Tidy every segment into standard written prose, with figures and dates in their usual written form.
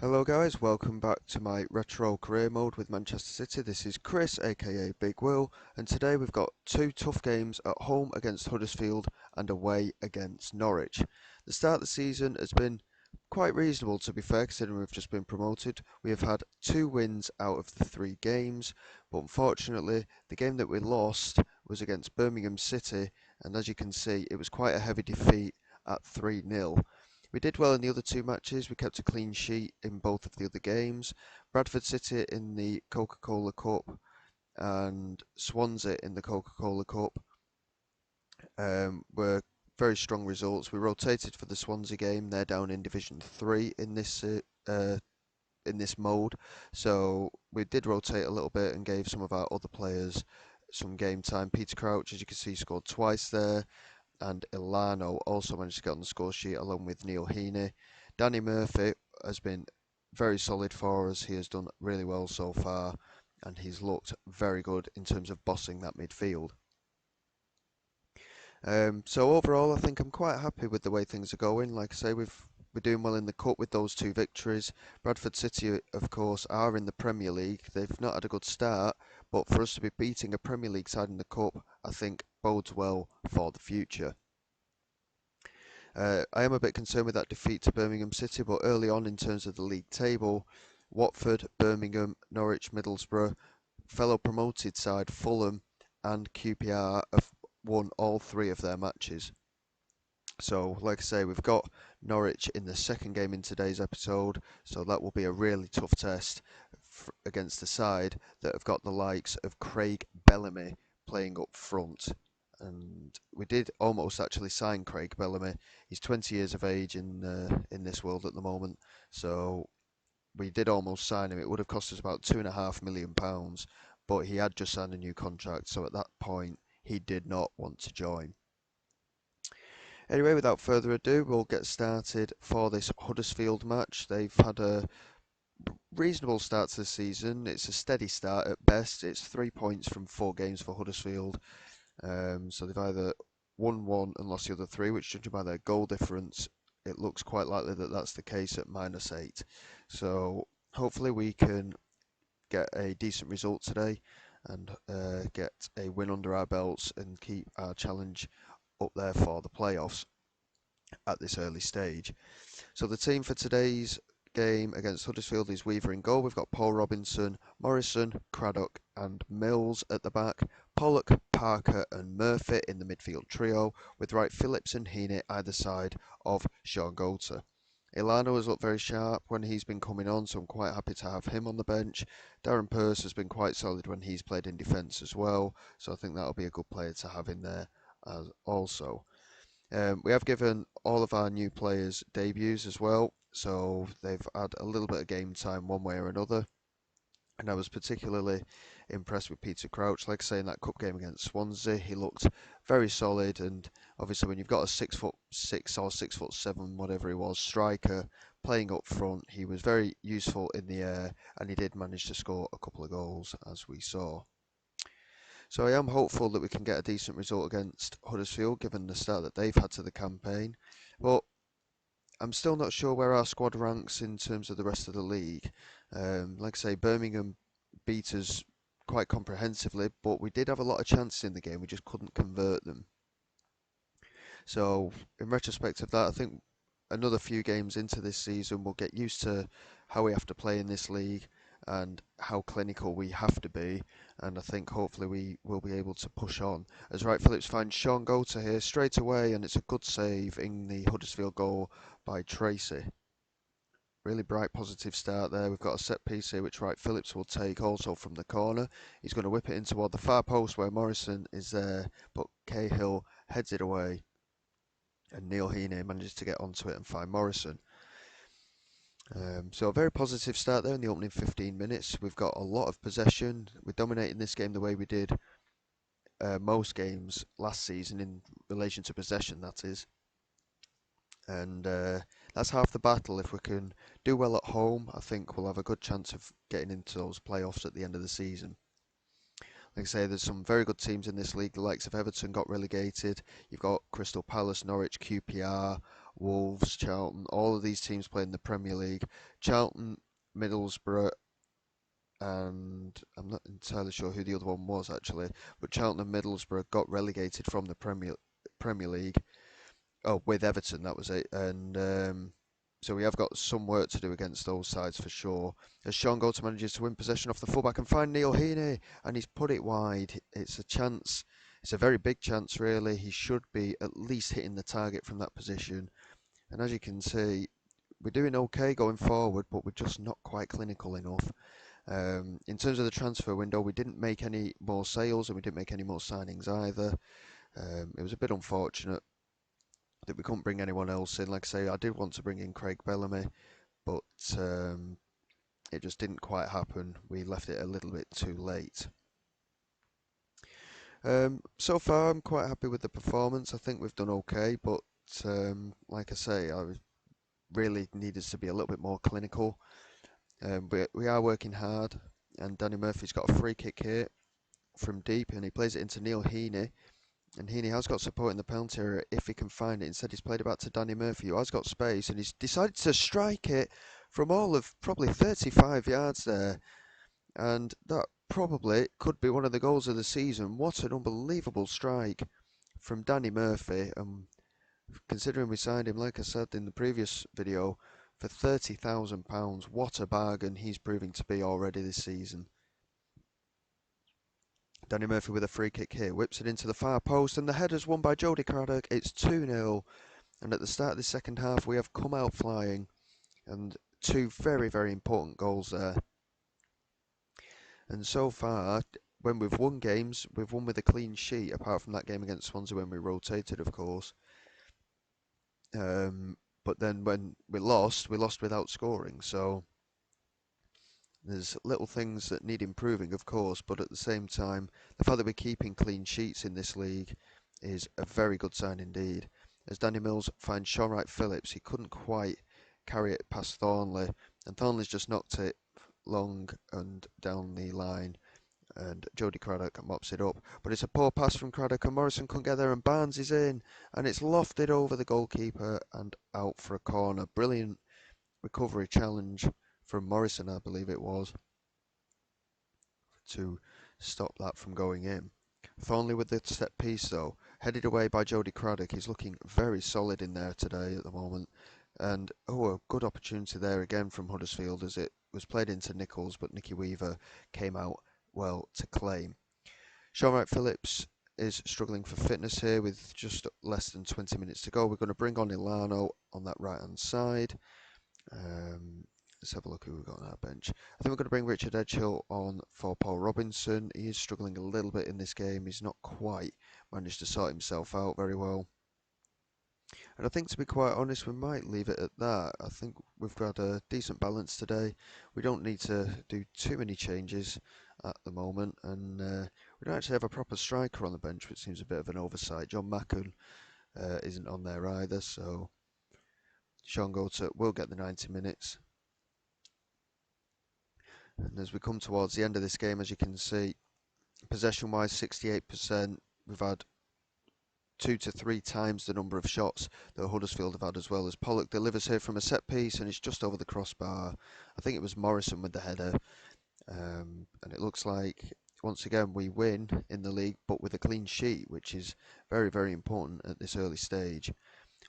Hello guys, welcome back to my retro career mode with Manchester City. This is Chris, aka Big Will, and today we've got two tough games at home against Huddersfield and away against Norwich. The start of the season has been quite reasonable, to be fair, considering we've just been promoted. We have had two wins out of the three games, but unfortunately the game that we lost was against Birmingham City, and as you can see it was quite a heavy defeat at 3-0. We did well in the other two matches. We kept a clean sheet in both of the other games. Bradford City in the Coca-Cola Cup and Swansea in the Coca-Cola Cup were very strong results. We rotated for the Swansea game. They're down in Division 3 in this mode, so we did rotate a little bit and gave some of our other players some game time. Peter Crouch, as you can see, scored twice there, and Ilano also managed to get on the score sheet along with Neil Heaney. Danny Murphy has been very solid for us. He has done really well so far, and he's looked very good in terms of bossing that midfield. So overall, I think I'm quite happy with the way things are going. Like I say, we're doing well in the cup with those two victories. Bradford City, of course, are in the Premier League. They've not had a good start, but for us to be beating a Premier League side in the cup, I think bodes well for the future. I am a bit concerned with that defeat to Birmingham City, but early on in terms of the league table, Watford, Birmingham, Norwich, Middlesbrough, fellow promoted side Fulham and QPR have won all three of their matches. So, like I say, we've got Norwich in the second game in today's episode, so that will be a really tough test against the side that have got the likes of Craig Bellamy playing up front. And we did almost actually sign Craig Bellamy. He's 20 years of age in this world at the moment, so we did almost sign him. It would have cost us about £2.5 million, but he had just signed a new contract, so at that point he did not want to join. Anyway, without further ado, we'll get started for this Huddersfield match. They've had a reasonable start to the season. It's a steady start at best. It's 3 points from 4 games for Huddersfield. So they've either won one and lost the other three, which, judging by their goal difference, it looks quite likely that that's the case at -8. So hopefully we can get a decent result today and get a win under our belts and keep our challenge up there for the playoffs at this early stage. So the team for today's game against Huddersfield is Weaver in goal. We've got Paul Robinson, Morrison, Craddock and Mills at the back. Pollock, Parker and Murphy in the midfield trio, with Wright Phillips and Heaney either side of Sean Goldser. Ilano has looked very sharp when he's been coming on, so I'm quite happy to have him on the bench. Darren Purse has been quite solid when he's played in defence as well, so I think that'll be a good player to have in there as also. We have given all of our new players debuts as well, so they've had a little bit of game time one way or another. And I was particularly impressed with Peter Crouch. Like I say, in that cup game against Swansea, he looked very solid. And obviously, when you've got a 6'6" or 6'7", whatever he was, striker playing up front, he was very useful in the air, and he did manage to score a couple of goals, as we saw. So I am hopeful that we can get a decent result against Huddersfield, given the start that they've had to the campaign. But I'm still not sure where our squad ranks in terms of the rest of the league. Like I say, Birmingham beat us quite comprehensively, but we did have a lot of chances in the game. We just couldn't convert them. So in retrospect of that, I think another few games into this season, we'll get used to how we have to play in this league and how clinical we have to be. And I think hopefully we will be able to push on. As Wright Phillips finds Sean Goethe here straight away, and it's a good save in the Huddersfield goal by Tracy. Really bright positive start there. We've got a set piece here which Wright Phillips will take also from the corner. He's going to whip it in toward the far post where Morrison is there, but Cahill heads it away and Neil Heaney manages to get onto it and find Morrison. So a very positive start there in the opening 15 minutes. We've got a lot of possession. We're dominating this game the way we did most games last season in relation to possession, that is. And that's half the battle. If we can do well at home, I think we'll have a good chance of getting into those playoffs at the end of the season. Like I say, there's some very good teams in this league. The likes of Everton got relegated. You've got Crystal Palace, Norwich, QPR, Wolves, Charlton, all of these teams play in the Premier League. Charlton, Middlesbrough, and I'm not entirely sure who the other one was actually, but Charlton and Middlesbrough got relegated from the Premier League. Oh, with Everton, that was it. And so we have got some work to do against those sides for sure. As Sean Goldson manages to win possession off the fullback and find Neil Heaney, and he's put it wide. It's a chance. It's a very big chance, really. He should be at least hitting the target from that position. And as you can see, we're doing okay going forward, but we're just not quite clinical enough. In terms of the transfer window, we didn't make any more sales and we didn't make any more signings either. It was a bit unfortunate that we couldn't bring anyone else in. Like I say, I did want to bring in Craig Bellamy, but it just didn't quite happen. We left it a little bit too late. So far, I'm quite happy with the performance. I think we've done okay, but like I say, I really needed to be a little bit more clinical. We are working hard, and Danny Murphy's got a free kick here from deep, and he plays it into Neil Heaney. And Heaney has got support in the penalty area if he can find it. Instead, he's played it back to Danny Murphy, who has got space, and he's decided to strike it from all of probably 35 yards there. And that probably could be one of the goals of the season. What an unbelievable strike from Danny Murphy. Considering we signed him, like I said in the previous video, for £30,000, what a bargain he's proving to be already this season. Danny Murphy with a free kick here, whips it into the far post, and the header's won by Jody Craddock. It's 2-0, and at the start of the second half, we have come out flying, and two very, very important goals there. And so far, when we've won games, we've won with a clean sheet, apart from that game against Swansea when we rotated, of course. But then when we lost without scoring, so there's little things that need improving, of course, but at the same time, the fact that we're keeping clean sheets in this league is a very good sign indeed. As Danny Mills finds Sean Wright Phillips, he couldn't quite carry it past Thornley, and Thornley's just knocked it long and down the line, and Jody Craddock mops it up. But it's a poor pass from Craddock, and Morrison couldn't get there, and Barnes is in, and it's lofted over the goalkeeper and out for a corner. Brilliant recovery challenge from Morrison, I believe it was, to stop that from going in. Thornley with the set piece though, headed away by Jody Craddock. He's looking very solid in there today at the moment. And a good opportunity there again from Huddersfield as it was played into Nichols, but Nicky Weaver came out well to claim. Sean Wright Phillips is struggling for fitness here with just less than 20 minutes to go. We're going to bring on Ilano on that right hand side. Let's have a look who we've got on our bench. I think we're going to bring Richard Edgehill on for Paul Robinson. He is struggling a little bit in this game. He's not quite managed to sort himself out very well. And I think, to be quite honest, we might leave it at that. I think we've got a decent balance today. We don't need to do too many changes at the moment. And we don't actually have a proper striker on the bench, which seems a bit of an oversight. John Macken isn't on there either, so Sean Goldson will get the 90 minutes. And as we come towards the end of this game, as you can see, possession-wise, 68%. We've had 2 to 3 times the number of shots that Huddersfield have had as well. As Pollock delivers here from a set piece, and it's just over the crossbar. I think it was Morrison with the header. And it looks like, once again, we win in the league, but with a clean sheet, which is very, very important at this early stage.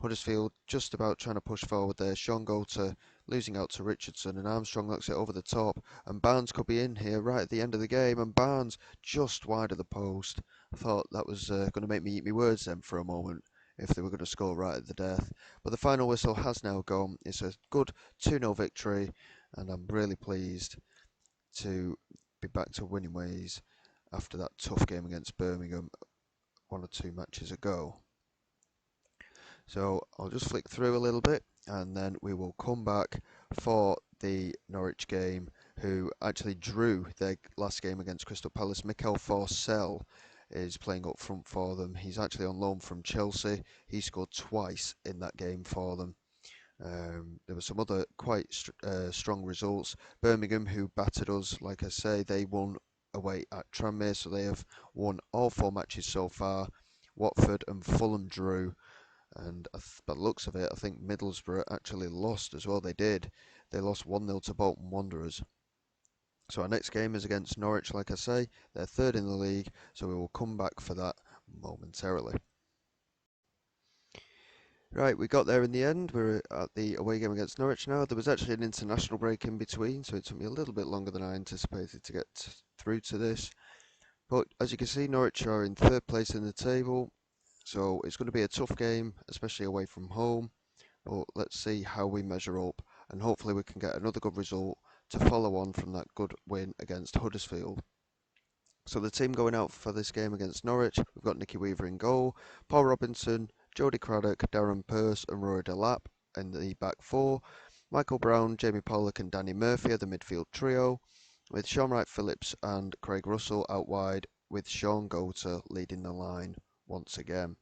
Huddersfield just about trying to push forward there. Sean Goldson losing out to Richardson, and Armstrong knocks it over the top. And Barnes could be in here right at the end of the game, and Barnes just wide of the post. I thought that was going to make me eat my words then for a moment, if they were going to score right at the death. But the final whistle has now gone. It's a good 2-0 victory, and I'm really pleased to be back to winning ways after that tough game against Birmingham 1 or 2 matches ago. So I'll just flick through a little bit and then we will come back for the Norwich game, who actually drew their last game against Crystal Palace. Mikel Forsell is playing up front for them. He's actually on loan from Chelsea. He scored twice in that game for them. There were some other quite strong results. Birmingham, who battered us, like I say, they won away at Tranmere, so they have won all 4 matches so far. Watford and Fulham drew. And by the looks of it, I think Middlesbrough actually lost as well. They did. They lost 1-0 to Bolton Wanderers. So our next game is against Norwich, like I say. They're third in the league, so we will come back for that momentarily. Right, we got there in the end. We're at the away game against Norwich now. There was actually an international break in between, so it took me a little bit longer than I anticipated to get through to this. But as you can see, Norwich are in third place in the table, so it's going to be a tough game, especially away from home. But let's see how we measure up, and hopefully we can get another good result to follow on from that good win against Huddersfield. So the team going out for this game against Norwich, we've got Nicky Weaver in goal, Paul Robinson, Jody Craddock, Darren Pearce and Rory Delap in the back four, Michael Brown, Jamie Pollock and Danny Murphy are the midfield trio, with Sean Wright-Phillips and Craig Russell out wide, with Sean Goater leading the line once again.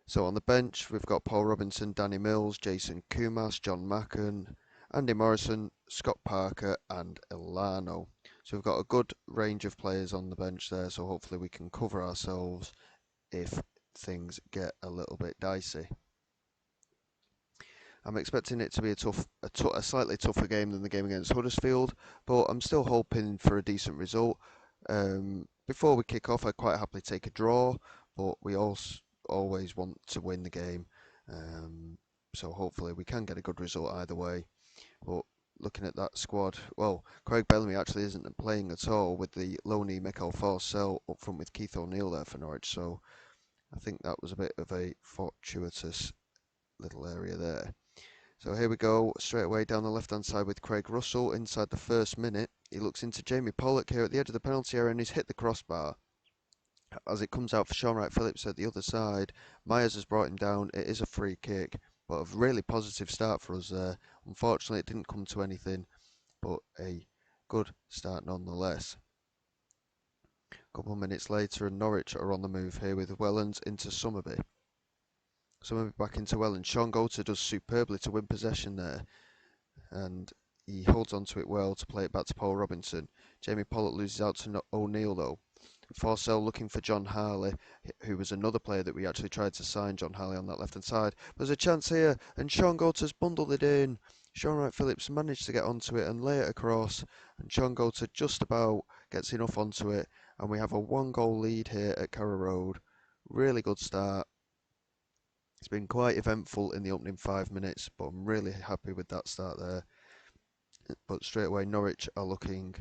So on the bench, we've got Paul Robinson, Danny Mills, Jason Kumas, John Macken, Andy Morrison, Scott Parker and Ilano. So we've got a good range of players on the bench there, so hopefully we can cover ourselves if things get a little bit dicey. I'm expecting it to be a slightly tougher game than the game against Huddersfield, but I'm still hoping for a decent result. Before we kick off, I'd quite happily take a draw, but we also always want to win the game. So hopefully we can get a good result either way. But looking at that squad, well, Craig Bellamy actually isn't playing at all with the loanee Michael Forsell up front with Keith O'Neill there for Norwich. So I think that was a bit of a fortuitous little area there. So here we go, straight away down the left-hand side with Craig Russell inside the first minute. He looks into Jamie Pollock here at the edge of the penalty area and he's hit the crossbar. As it comes out for Sean Wright-Phillips at the other side, Myers has brought him down. It is a free kick, but a really positive start for us there. Unfortunately, it didn't come to anything, but a good start nonetheless. A couple of minutes later, and Norwich are on the move here with Wellens into Summerby. Summerby back into Wellens. Sean Goater does superbly to win possession there, and he holds onto it well to play it back to Paul Robinson. Jamie Pollock loses out to O'Neill though. Forsell looking for John Harley, who was another player that we actually tried to sign, John Harley on that left-hand side. There's a chance here, and Sean Goater's bundled it in. Sean Wright-Phillips managed to get onto it and lay it across, and Sean Goater just about gets enough onto it, and we have a one-goal lead here at Carrow Road. Really good start. It's been quite eventful in the opening 5 minutes, but I'm really happy with that start there. But straight away, Norwich are looking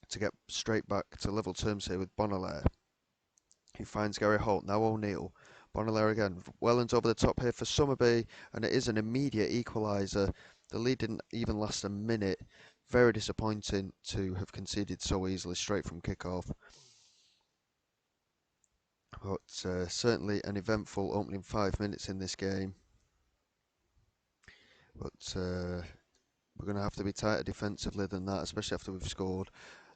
to get straight back to level terms here with Bonalaire. He finds Gary Holt, now O'Neill. Bonalaire again. Wellens over the top here for Summerby, and it is an immediate equaliser. The lead didn't even last a minute. Very disappointing to have conceded so easily straight from kick-off. But certainly an eventful opening 5 minutes in this game. But we're going to have to be tighter defensively than that, especially after we've scored.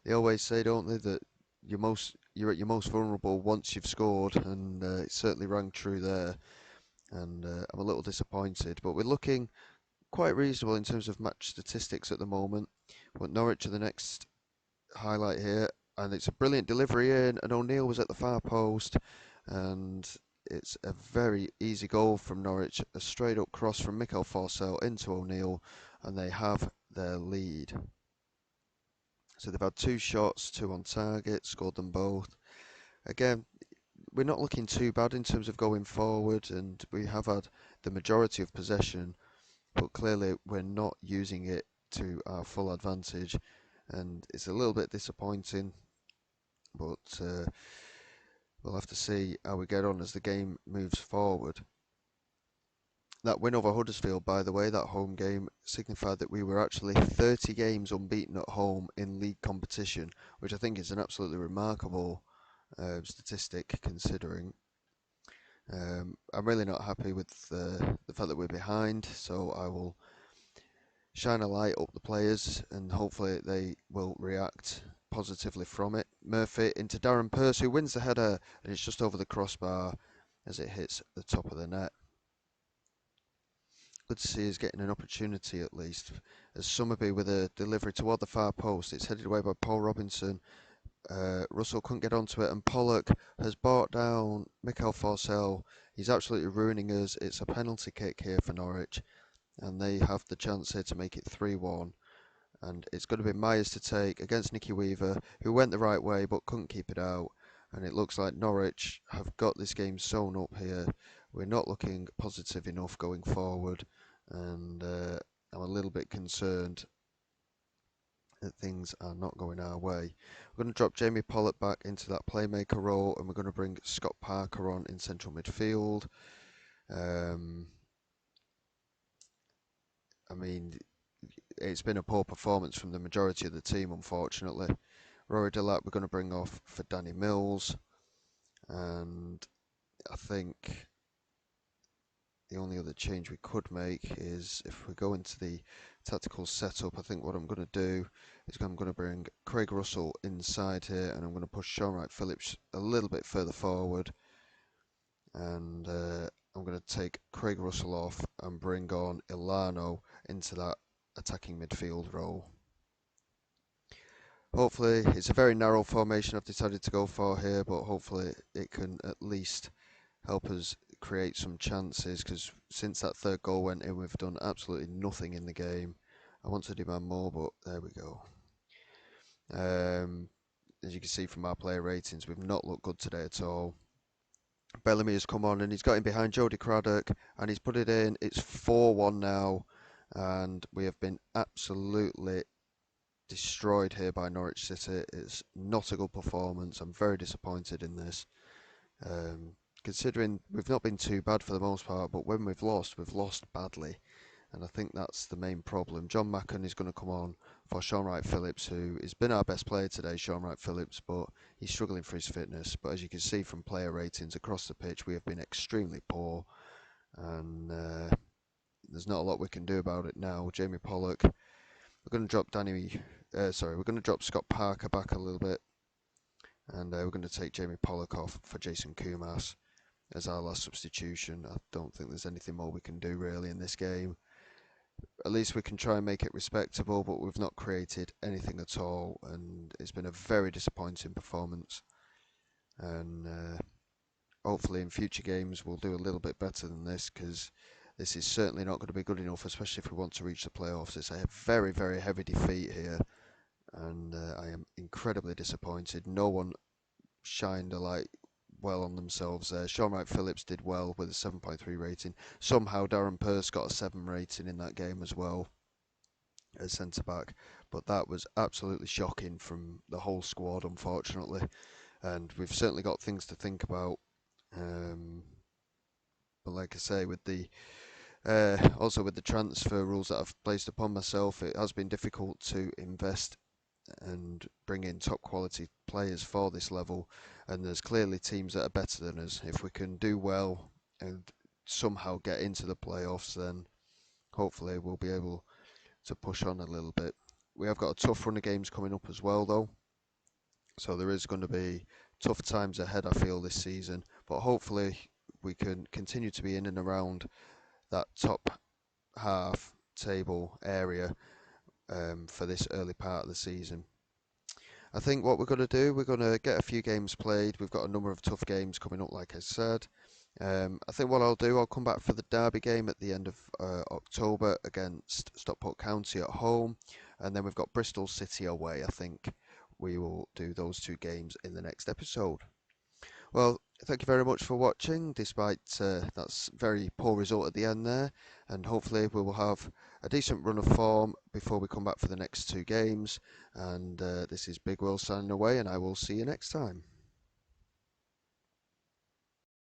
They always say, don't they, that you're at your most vulnerable once you've scored, and it certainly rang true there. And I'm a little disappointed, but we're looking quite reasonable in terms of match statistics at the moment. But Norwich are the next highlight here, and it's a brilliant delivery in, and O'Neill was at the far post, and it's a very easy goal from Norwich, a straight up cross from Michael Forsell into O'Neill, and they have their lead. So they've had 2 shots, 2 on target, scored them both. Again, we're not looking too bad in terms of going forward, and we have had the majority of possession, but clearly we're not using it to our full advantage, and it's a little bit disappointing, but we'll have to see how we get on as the game moves forward. That win over Huddersfield, by the way, that home game, signified that we were actually 30 games unbeaten at home in league competition, which I think is an absolutely remarkable statistic considering. I'm really not happy with the fact that we're behind, so I will shine a light up the players and hopefully they will react positively from it. Murphy into Darren Pearce, who wins the header, and it's just over the crossbar as it hits the top of the net. Good to see us getting an opportunity at least. As Summerby with a delivery toward the far post, it's headed away by Paul Robinson. Russell couldn't get onto it, and Pollock has brought down Mikel Forsell. He's absolutely ruining us. It's a penalty kick here for Norwich, and they have the chance here to make it 3-1. And it's going to be Myers to take against Nicky Weaver, who went the right way but couldn't keep it out. And it looks like Norwich have got this game sewn up here. We're not looking positive enough going forward, and I'm a little bit concerned that things are not going our way. We're going to drop Jamie Pollock back into that playmaker role, and we're going to bring Scott Parker on in central midfield. Um, I mean, it's been a poor performance from the majority of the team, unfortunately. Rory Delap we're going to bring off for Danny Mills, and I think the only other change we could make is if we go into the tactical setup. I think what I'm going to do is I'm going to bring Craig Russell inside here, and I'm going to push Sean Wright Phillips a little bit further forward, and I'm going to take Craig Russell off and bring on Ilano into that attacking midfield role. Hopefully, it's a very narrow formation I've decided to go for here, but hopefully it can at least help us create some chances, because since that third goal went in, we've done absolutely nothing in the game. I want to demand more, but there we go. As you can see from our player ratings, we've not looked good today at all. Bellamy has come on and he's got him behind Jody Craddock and he's put it in. It's 4-1 now, and we have been absolutely destroyed here by Norwich City. It's not a good performance. I'm very disappointed in this. Considering we've not been too bad for the most part, but when we've lost badly. And I think that's the main problem. John Macken is going to come on for Sean Wright Phillips, who has been our best player today, Sean Wright Phillips, but he's struggling for his fitness. But as you can see from player ratings across the pitch, we have been extremely poor, and there's not a lot we can do about it now. Jamie Pollock, we're going to drop we're going to drop Scott Parker back a little bit, and we're going to take Jamie Pollock off for Jason Kumas as our last substitution. I don't think there's anything more we can do really in this game. At least we can try and make it respectable, but we've not created anything at all, and it's been a very disappointing performance. And hopefully in future games we'll do a little bit better than this, because this is certainly not going to be good enough, especially if we want to reach the playoffs. It's a very, very heavy defeat here, and I am incredibly disappointed. No one shined a light well on themselves there. Sean Wright Phillips did well with a 7.3 rating. Somehow Darren Pearce got a 7 rating in that game as well as centre back, but that was absolutely shocking from the whole squad, unfortunately. And we've certainly got things to think about. But like I say, with the also with the transfer rules that I've placed upon myself, it has been difficult to invest and bring in top quality players for this level, and there's clearly teams that are better than us. If we can do well and somehow get into the playoffs, then hopefully we'll be able to push on a little bit. We have got a tough run of games coming up as well though, so there is going to be tough times ahead I feel this season, but hopefully we can continue to be in and around that top half table area for this early part of the season. I think what we're going to do, we're going to get a few games played. We've got a number of tough games coming up, like I said. I think what I'll do, I'll come back for the derby game at the end of October against Stockport County at home, and then we've got Bristol City away. I think we will do those two games in the next episode. Well, thank you very much for watching, despite that very poor result at the end there, and hopefully we will have a decent run of form before we come back for the next two games. And this is Big Will signing away, and I will see you next time.